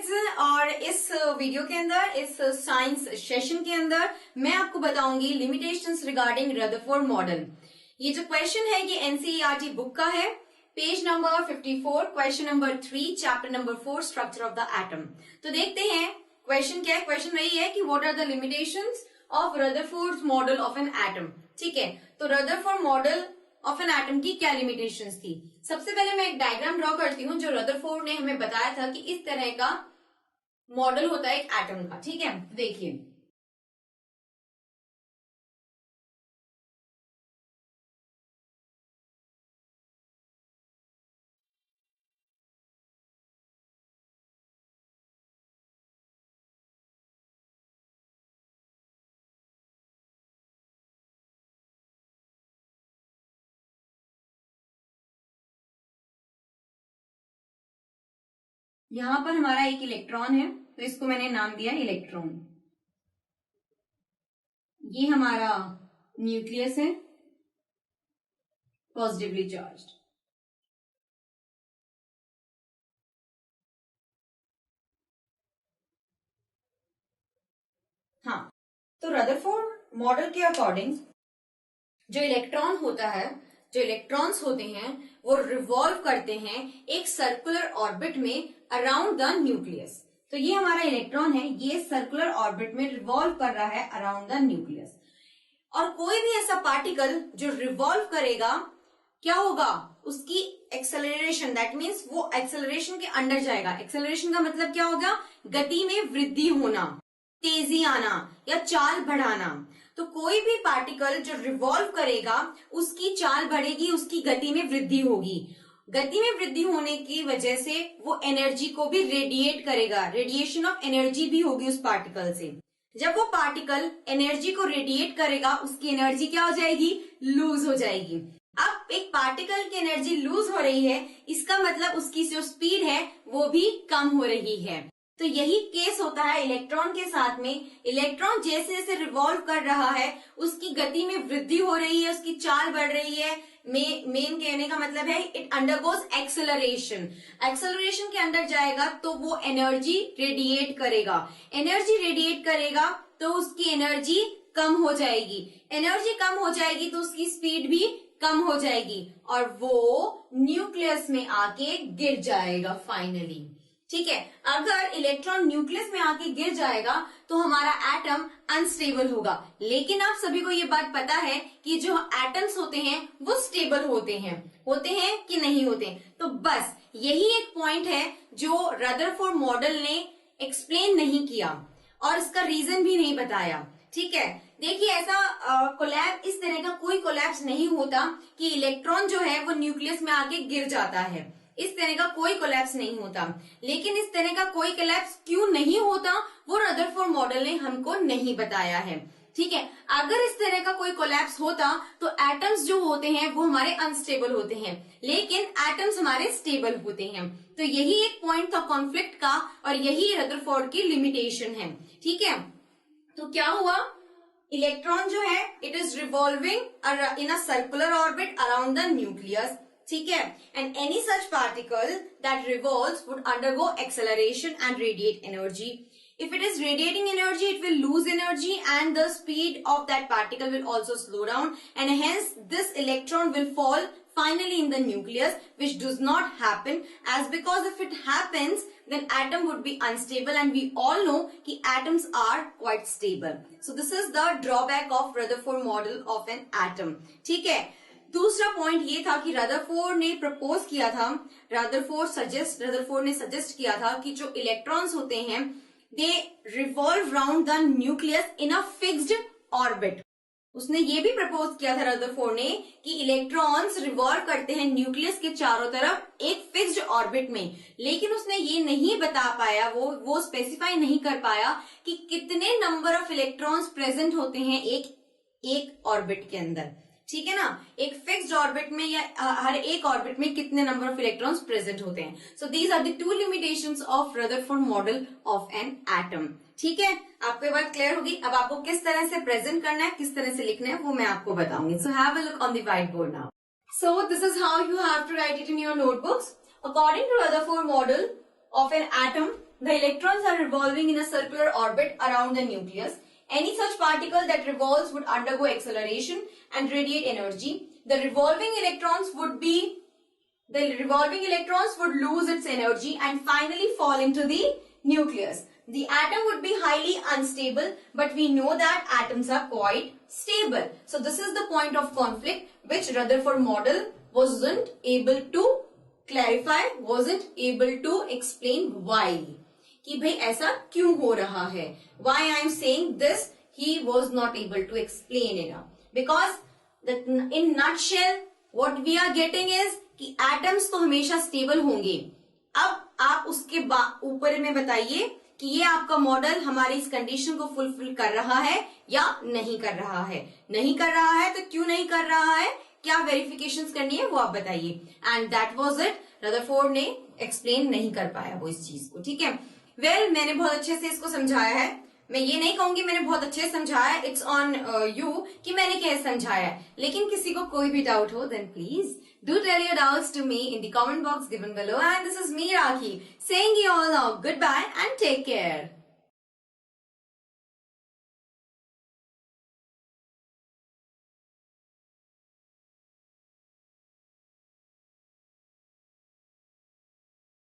Kids, और इस video के अंदर, इस साइंस सेशन के अंदर मैं आपको बताऊंगी लिमिटेशंस रिगार्डिंग रदरफोर्ड मॉडल। ये जो क्वेश्चन है ये एनसीईआरटी बुक का है, page number 54, question number 3, chapter number 4, structure of the atom. तो देखते हैं क्वेश्चन क्या है। क्वेश्चन वही है कि what are the limitations of Rutherford model of an atom. ठीक है, तो Rutherford model of an atom की क्या लिमिटेशंस थी। सबसे पहले मैं एक डायग्राम ड्रॉ करती हूँ जो रदरफोर्ड ने हमें बताया था कि इस तरह का मॉडल होता है एक एटम का। ठीक है, देखिए यहां पर हमारा एक इलेक्ट्रॉन है, तो इसको मैंने नाम दिया इलेक्ट्रॉन। ये हमारा न्यूक्लियस है, पॉजिटिवली चार्ज्ड। हाँ, तो रदरफोर्ड मॉडल के अकॉर्डिंग जो इलेक्ट्रॉन होता है, जो इलेक्ट्रॉन्स होते हैं वो रिवॉल्व करते हैं एक सर्कुलर ऑर्बिट में अराउंड द न्यूक्लियस। तो ये हमारा इलेक्ट्रॉन है, ये सर्कुलर ऑर्बिट में रिवॉल्व कर रहा है अराउंड द न्यूक्लियस। और कोई भी ऐसा पार्टिकल जो रिवॉल्व करेगा, क्या होगा, उसकी एक्सेलरेशन, दैट मीन्स वो एक्सेलरेशन के अंडर जाएगा। एक्सेलरेशन का मतलब क्या होगा, गति में वृद्धि होना, तेजी आना या चाल बढ़ाना। तो कोई भी पार्टिकल जो रिवॉल्व करेगा उसकी चाल बढ़ेगी, उसकी गति में वृद्धि होगी। गति में वृद्धि होने की वजह से वो एनर्जी को भी रेडिएट करेगा, रेडिएशन ऑफ एनर्जी भी होगी उस पार्टिकल से। जब वो पार्टिकल एनर्जी को रेडिएट करेगा उसकी एनर्जी क्या हो जाएगी, लूज हो जाएगी। अब एक पार्टिकल की एनर्जी लूज हो रही है, इसका मतलब उसकी जो स्पीड है वो भी कम हो रही है। तो यही केस होता है इलेक्ट्रॉन के साथ में। इलेक्ट्रॉन जैसे जैसे रिवॉल्व कर रहा है उसकी गति में वृद्धि हो रही है, उसकी चाल बढ़ रही है। मेन कहने का मतलब है इट अंडरगोज एक्सेलरेशन। एक्सेलरेशन के अंदर जाएगा तो वो एनर्जी रेडिएट करेगा। एनर्जी रेडिएट करेगा तो उसकी एनर्जी कम हो जाएगी। एनर्जी कम हो जाएगी तो उसकी स्पीड भी कम हो जाएगी और वो न्यूक्लियस में आके गिर जाएगा फाइनली। ठीक है, अगर इलेक्ट्रॉन न्यूक्लियस में आके गिर जाएगा तो हमारा एटम अनस्टेबल होगा। लेकिन आप सभी को ये बात पता है कि जो एटम्स होते हैं वो स्टेबल होते हैं कि नहीं होते। तो बस यही एक पॉइंट है जो रदरफोर्ड मॉडल ने एक्सप्लेन नहीं किया और इसका रीजन भी नहीं बताया। ठीक है, देखिए ऐसा कोलैप्स, इस तरह का कोई कोलैप्स नहीं होता कि इलेक्ट्रॉन जो है वो न्यूक्लियस में आके गिर जाता है। इस तरह का कोई कोलैप्स नहीं होता। लेकिन इस तरह का कोई कोलैप्स क्यों नहीं होता वो रदरफोर्ड मॉडल ने हमको नहीं बताया है। ठीक है, अगर इस तरह का कोई कोलैप्स होता तो एटम्स जो होते हैं वो हमारे अनस्टेबल होते हैं, लेकिन एटम्स हमारे स्टेबल होते हैं। तो यही एक पॉइंट था कॉन्फ्लिक्ट का और यही रदरफोर्ड की लिमिटेशन है। ठीक है, तो क्या हुआ, इलेक्ट्रॉन जो है it is revolving in a circular orbit around the nucleus. ठीक है, and any such particle that revolves would undergo acceleration and radiate energy. If it is radiating energy, it will lose energy and the speed of that particle will also slow down, and hence this electron will fall finally in the nucleus, which does not happen, as because if it happens then atom would be unstable, and we all know कि atoms are quite stable. So this is the drawback of Rutherford model of an atom. ठीक है, दूसरा point ये था कि Rutherford ने propose किया था, रदरफोर्ड ने सजेस्ट किया था कि जो इलेक्ट्रॉन्स होते हैं दे revolve round the nucleus in a fixed orbit. उसने ये भी प्रपोज किया था रदरफोर्ड ने कि इलेक्ट्रॉन्स रिवॉल्व करते हैं न्यूक्लियस के चारों तरफ एक फिक्स्ड ऑर्बिट में। लेकिन उसने ये नहीं बता पाया, वो स्पेसिफाई नहीं कर पाया कि कितने नंबर ऑफ इलेक्ट्रॉन्स प्रेजेंट होते हैं एक ऑर्बिट के अंदर। ठीक है ना, एक फिक्स्ड ऑर्बिट में या हर एक ऑर्बिट में कितने नंबर ऑफ इलेक्ट्रॉन्स प्रेजेंट होते हैं। So these are the two limitations of Rutherford model of an atom. ठीक है, आपको ये बात क्लियर होगी। अब आपको किस तरह से प्रेजेंट करना है, किस तरह से लिखना है, वो मैं आपको बताऊंगी। So have a look on the white board now. So this is how you have to write it in your notebooks. According to Rutherford model of an atom, the electrons are revolving in a circular orbit around the nucleus. Any such particle that revolves would undergo acceleration and radiate energy. The revolving electrons would lose its energy and finally fall into the nucleus. The atom would be highly unstable, but we know that atoms are quite stable. So this is the point of conflict which Rutherford model wasn't able to clarify, wasn't able to explain why. कि भाई ऐसा क्यों हो रहा है? Why I am saying this? He was not able to explain it because in nutshell what we are getting is कि atoms तो हमेशा stable होंगे. अब आप उसके ऊपर में बताइए कि ये आपका मॉडल हमारी इस कंडीशन को फुलफिल कर रहा है या नहीं कर रहा है. नहीं कर रहा है तो क्यों नहीं कर रहा है, क्या वेरिफिकेशंस करनी है वो आप बताइए. And that was it. Rutherford ने एक्सप्लेन नहीं कर पाया वो इस चीज को. ठीक है. वेल मैंने बहुत अच्छे से इसको समझाया है. मैं ये नहीं कहूंगी मैंने बहुत अच्छे से समझाया है. इट्स ऑन यू कि मैंने कैसे समझाया है. लेकिन किसी को कोई भी डाउट हो then please do tell your doubts to me in the comment box given below. And this is me, Rakhi, saying you all now goodbye and take care.